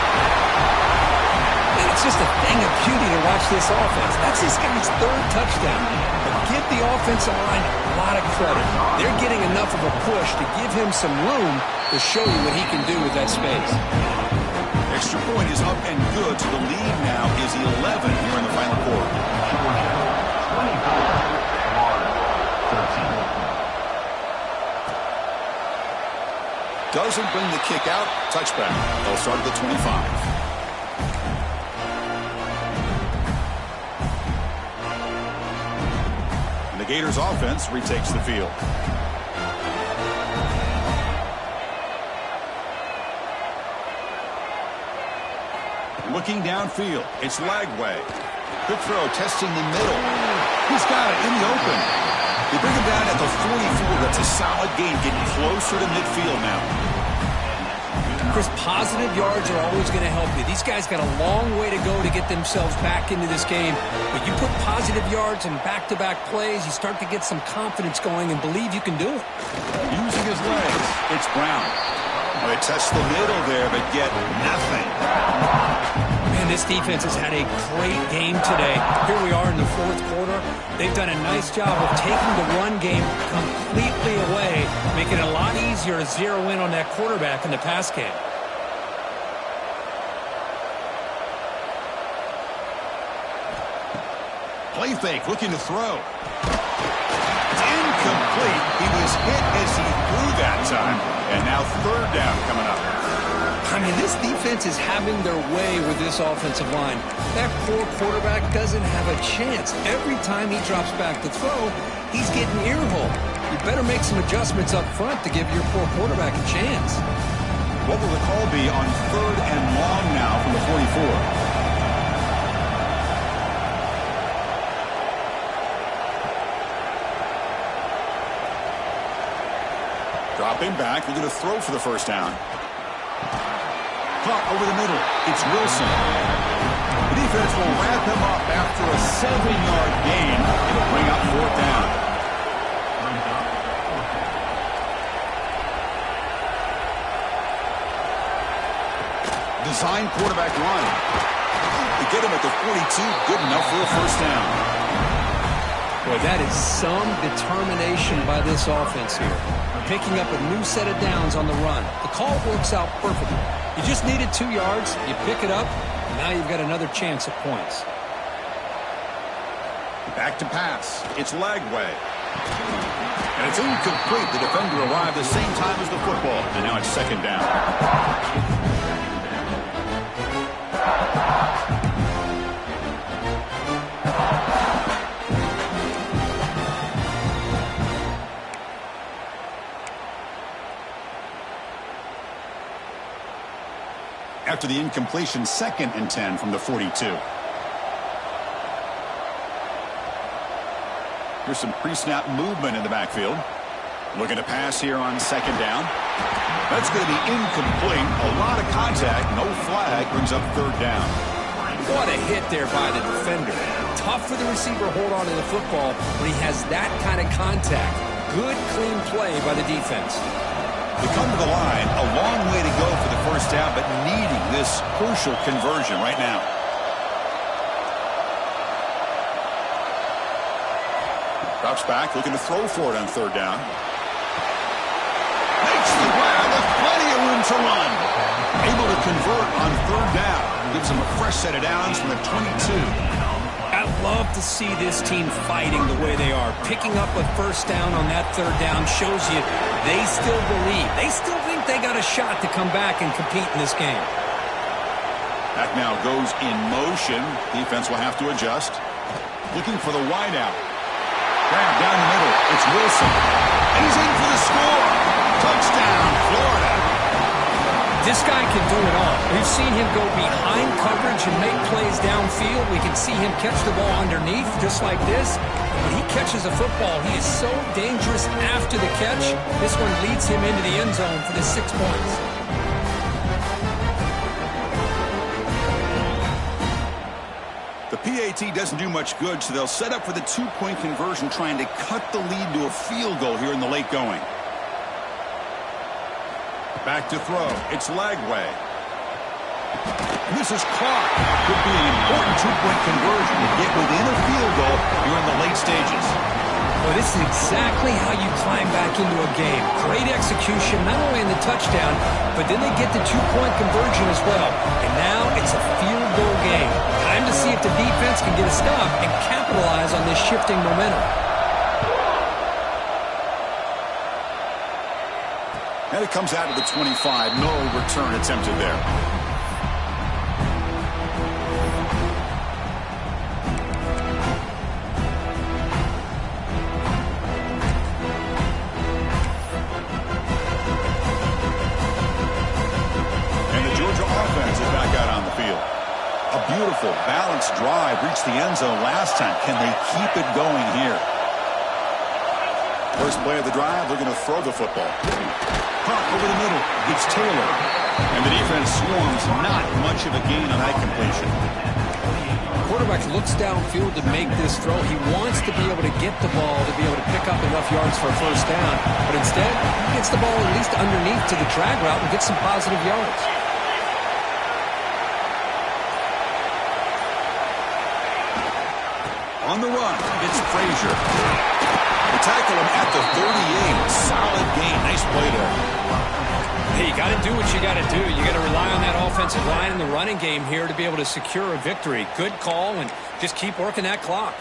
And it's just a thing of beauty to watch this offense. That's this guy's 3rd touchdown. But give the offensive line a lot of credit. They're getting enough of a push to give him some room to show you what he can do with that space. Extra point is up and good, so the lead now is 11 here in the final quarter. Doesn't bring the kick out. Touchback. They'll start at the 25. And the Gators offense retakes the field. Looking downfield, it's Lagway. Quick throw, testing the middle. He's got it in the open. They bring him down at the 44. That's a solid gain, getting closer to midfield now. Chris, positive yards are always going to help you. These guys got a long way to go to get themselves back into this game. But you put positive yards and back-to-back plays, you start to get some confidence going and believe you can do it. Using his legs, it's Brown. Well, they test the middle there, but get nothing. Man, this defense has had a great game today. Here we are in the fourth quarter. They've done a nice job of taking the run game completely away, making it a lot easier to zero in on that quarterback in the pass game. Play fake, looking to throw. It's incomplete. He was hit as he threw that time. And now third down coming up. I mean, this defense is having their way with this offensive line. That poor quarterback doesn't have a chance. Every time he drops back to throw, he's getting earholed. You better make some adjustments up front to give your poor quarterback a chance. What will the call be on third and long now from the 44? Dropping back, we're going to throw for the first down. Caught over the middle. It's Wilson. The defense will wrap him up after a 7-yard gain. It'll bring up fourth down. Design quarterback run. They get him at the 42. Good enough for a first down. Boy, that is some determination by this offense here. Picking up a new set of downs on the run. The call works out perfectly. You just needed 2 yards, you pick it up, and now you've got another chance at points. Back to pass. It's Lagway. And it's incomplete. The defender arrived the same time as the football, and now it's second down. After the incompletion, 2nd and 10 from the 42. Here's some pre-snap movement in the backfield. Looking to pass here on second down. That's going to be incomplete. A lot of contact, no flag, brings up third down. What a hit there by the defender. Tough for the receiver to hold on to the football when he has that kind of contact. Good, clean play by the defense. They come to the line, a long way to go for the first down, but needing this crucial conversion right now. Drops back, looking to throw for it on third down. Makes the grab with plenty of room to run. Able to convert on third down. Gives him a fresh set of downs from the 22. I love to see this team fighting the way they are. Picking up a first down on that third down shows you they still believe. They still think they got a shot to come back and compete in this game. Back now goes in motion. Defense will have to adjust. Looking for the wideout. Grab down the middle. It's Wilson. And he's in for the score. Touchdown, Florida. This guy can do it all. We've seen him go behind coverage and make plays downfield. We can see him catch the ball underneath just like this. When he catches a football, he is so dangerous after the catch. This one leads him into the end zone for the 6 points. The PAT doesn't do much good, so they'll set up for the 2-point conversion, trying to cut the lead to a field goal here in the late going. Back to throw. It's Lagway. And this is caught. Could be an important 2-point conversion to get within a field goal here in the late stages. Well, this is exactly how you climb back into a game. Great execution, not only in the touchdown, but then they get the 2-point conversion as well. And now it's a field goal game. Time to see if the defense can get a stop and capitalize on this shifting momentum. And it comes out to the 25. No return attempted there. And the Georgia offense is back out on the field. A beautiful, balanced drive reached the end zone last time. Can they keep it going here? First play of the drive, they're going to throw the football. Hawk over the middle. It's Taylor. And the defense swarms. Not much of a gain on that completion. Quarterback looks downfield to make this throw. He wants to be able to get the ball to be able to pick up enough yards for a first down. But instead, he gets the ball at least underneath to the drag route and gets some positive yards. On the run, it's Frazier. They tackle him at the 38. Solid gain. Nice play there. Hey, you got to do what you got to do. You got to rely on that offensive line in the running game here to be able to secure a victory. Good call, and just keep working that clock.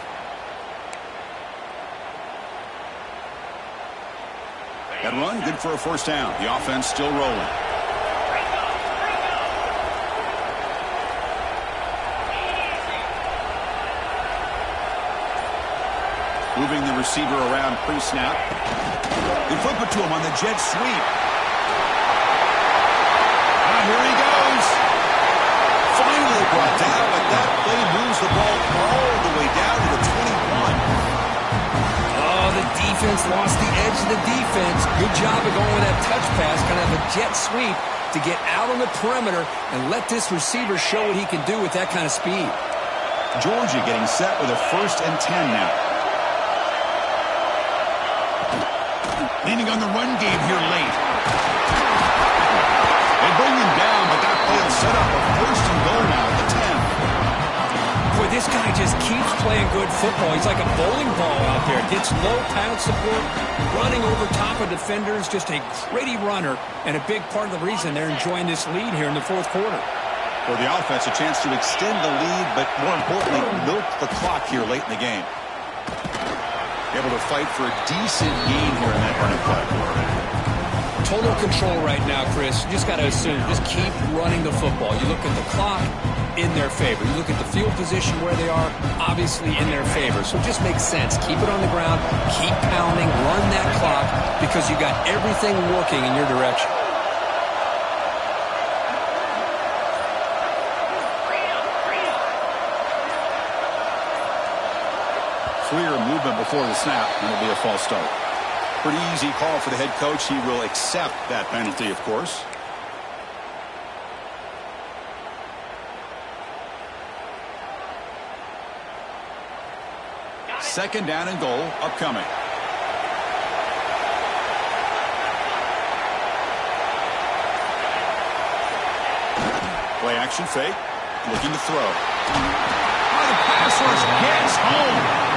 That run, good for a first down. The offense still rolling. Moving the receiver around pre-snap. They flip it to him on the jet sweep. Here he goes. Finally brought down, but that play moves the ball all the way down to the 21. Oh, the defense lost the edge of the defense. Good job of going with that touch pass, kind of a jet sweep to get out on the perimeter and let this receiver show what he can do with that kind of speed. Georgia getting set with a 1st and 10 now. Leaning on the run game here late. They bring him down, but that play will set up a 1st and goal now at the 10. Boy, this guy just keeps playing good football. He's like a bowling ball out there. Gets low pad support, running over top of defenders. Just a gritty runner, and a big part of the reason they're enjoying this lead here in the 4th quarter. For the offense, a chance to extend the lead, but more importantly, milk the clock here late in the game. Able to fight for a decent gain here in that running play. Total control right now, Chris. You just got to assume. Just keep running the football. You look at the clock, in their favor. You look at the field position where they are, obviously in their favor. So it just makes sense. Keep it on the ground. Keep pounding. Run that clock because you got everything working in your direction. Clear movement before the snap, and it'll be a false start. Pretty easy call for the head coach. He will accept that penalty, of course. Second down and goal upcoming. Play action fake. Looking to throw. Oh, the pass rush gets home.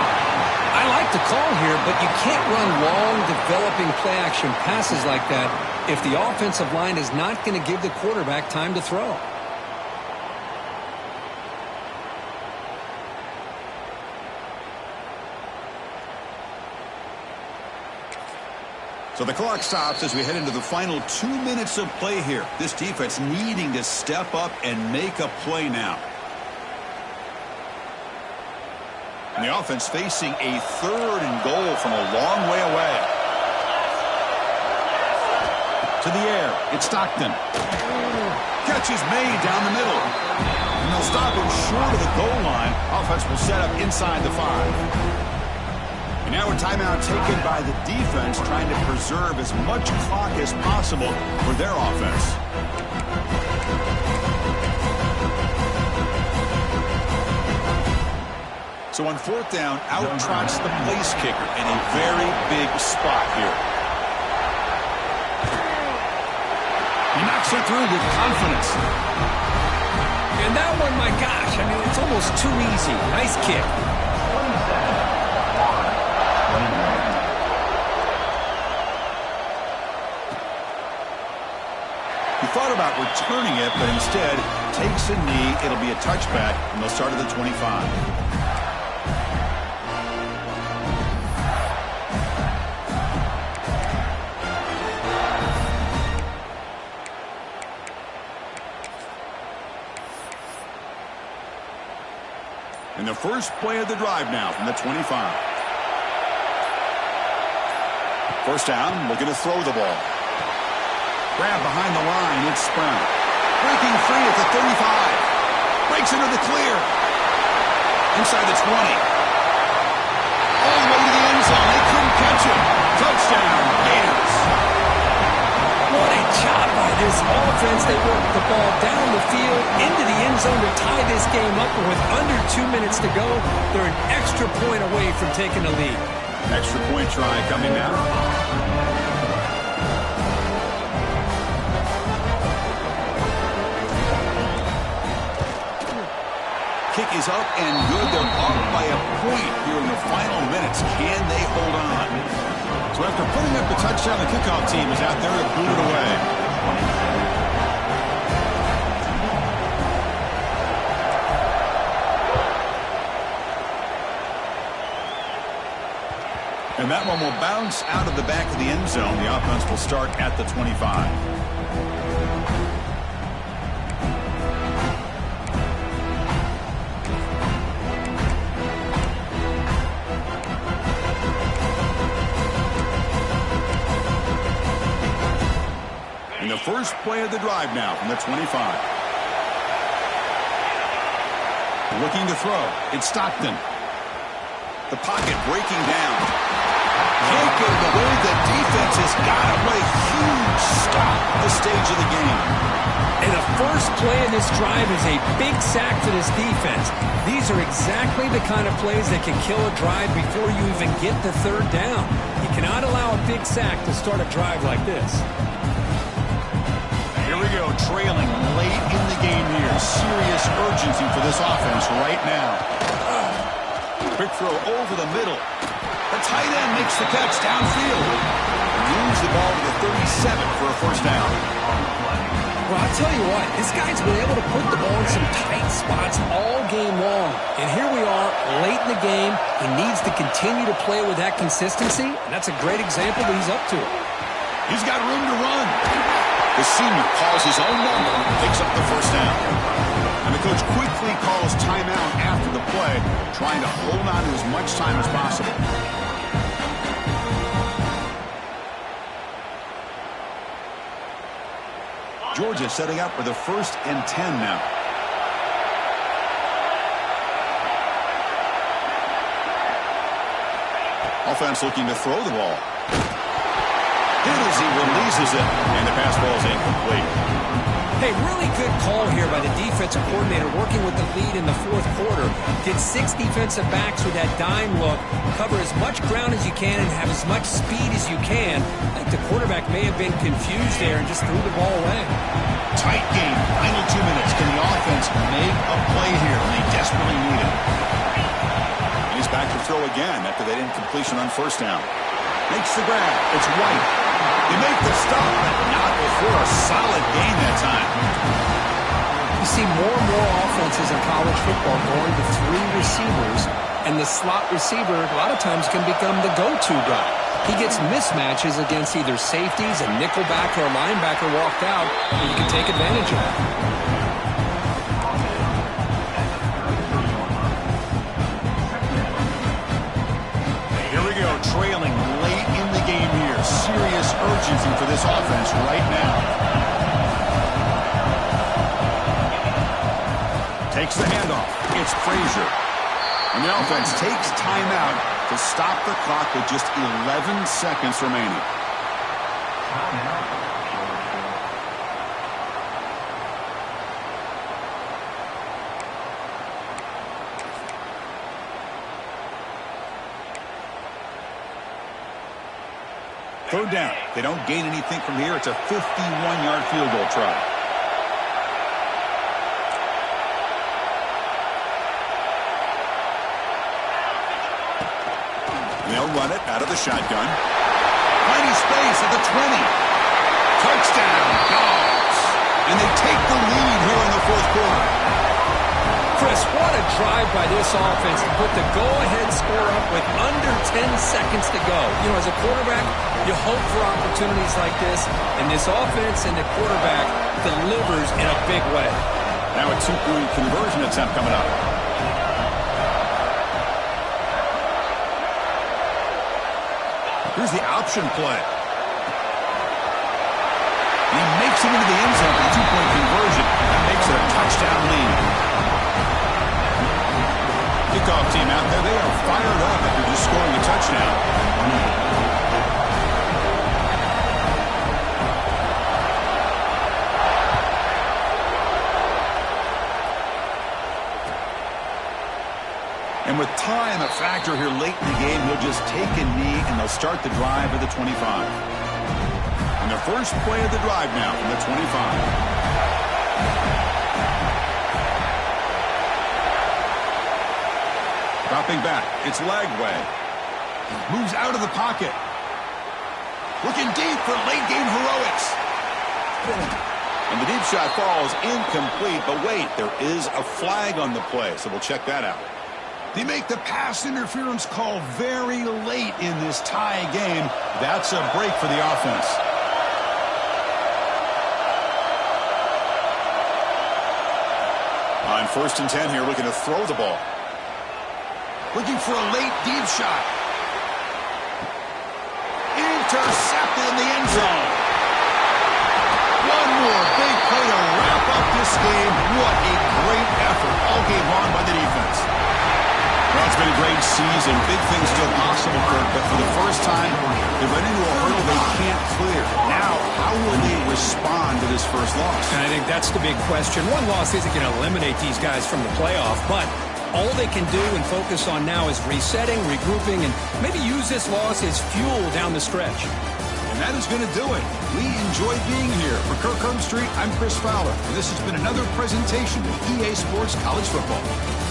I like the call here, but you can't run long, developing play-action passes like that if the offensive line is not going to give the quarterback time to throw. So the clock stops as we head into the final 2 minutes of play here. This defense needing to step up and make a play now. And the offense facing a third and goal from a long way away. To the air, it's Stockton. Catch is made down the middle. And they'll stop him short of the goal line. Offense will set up inside the 5. And now a timeout taken by the defense, trying to preserve as much clock as possible for their offense. So on 4th down, out trots the place kicker in a very big spot here. He knocks it through with confidence. And that one, my gosh, I mean, it's almost too easy. Nice kick. He thought about returning it, but instead takes a knee. It'll be a touchback, and they'll start at the 25. And the first play of the drive now from the 25. First down, looking to throw the ball. Grab behind the line, it's Sprout. Breaking free at the 35. Breaks into the clear. Inside the 20. All the way to the end zone. They couldn't catch him. Touchdown, Gators. What a job by this offense. They worked the ball down the field into the end zone to tie this game up. And with under 2 minutes to go, they're an extra point away from taking the lead. Extra point try coming now. Kick is up and good. They're up by a point here in the final minutes. Can they hold on? So after putting up the touchdown, the kickoff team is out there to boot it away. And that one will bounce out of the back of the end zone. The offense will start at the 25. And the first play of the drive now from the 25. Looking to throw. It's Stockton. The pocket breaking down. Can't get it away. The defense has got it. What a huge stop at this stage of the game. And the first play of this drive is a big sack for this defense. These are exactly the kind of plays that can kill a drive before you even get the third down. You cannot allow a big sack to start a drive like this. Here we go, trailing late in the game here. Serious urgency for this offense right now. Quick throw over the middle. The tight end makes the catch downfield. Moves the ball to the 37 for a first down. Well, I'll tell you what, this guy's been able to put the ball in some tight spots all game long. And here we are, late in the game. He needs to continue to play with that consistency. And that's a great example that he's up to it. He's got room to run. The senior calls his own number and picks up the first down. And the coach quickly calls timeout after the play, trying to hold on to as much time as possible. Georgia setting up for the 1st and 10 now. Offense looking to throw the ball. Hit as he releases it, and the pass ball is incomplete. Hey, really good call here by the defensive coordinator working with the lead in the fourth quarter. Get 6 defensive backs with that dime look. Cover as much ground as you can and have as much speed as you can. I think the quarterback may have been confused there and just threw the ball away. Tight game. Final 2 minutes. Can the offense make a play here? They desperately need it. And he's back to throw again after that incompletion on first down. Makes the grab. It's White. They make the stop, but not before a solid gain that time. You see more and more offenses in college football going to 3 receivers, and the slot receiver a lot of times can become the go-to guy. He gets mismatches against either safeties, a nickelback, or a linebacker walked out, and you can take advantage of that. Here we go, trailing late in the game here. Serious urgency for this offense right now. Takes the handoff. It's Frazier. And the offense takes timeout to stop the clock with just 11 seconds remaining. Third down. They don't gain anything from here. It's a 51-yard field goal try. They'll run it out of the shotgun. Plenty space at the 20. Touchdown, Dogs. And they take the lead here in the fourth quarter. Chris, what a drive by this offense to put the go-ahead score up with under 10 seconds to go. You know, as a quarterback, you hope for opportunities like this, and this offense and the quarterback delivers in a big way. Now a 2-point conversion attempt coming up. Here's the option play. He makes it into the end zone for the two-point conversion. That makes it a touchdown lead. Kickoff team out there, they are fired up after just scoring a touchdown. And with time a factor here late in the game, he'll just take a knee and they'll start the drive at the 25. And the first play of the drive now from the 25. Dropping back, it's Lagway. Moves out of the pocket. Looking deep for late game heroics. And the deep shot falls incomplete, but wait, there is a flag on the play, so we'll check that out. They make the pass interference call very late in this tie game. That's a break for the offense. On 1st and 10 here, looking to throw the ball. Looking for a late deep shot. Intercepted in the end zone. One more big play to wrap up this game. What a great effort all game long by the defense. Well, it's been a great season. Big things still possible, Kirk, but for the first time, they run into a hurdle they can't clear. Now, how will they respond to this first loss? And I think that's the big question. One loss isn't going to eliminate these guys from the playoff, but all they can do and focus on now is resetting, regrouping, and maybe use this loss as fuel down the stretch. And that is going to do it. We enjoyed being here. For Kirk Herbstreit, I'm Chris Fowler, and this has been another presentation of EA Sports College Football.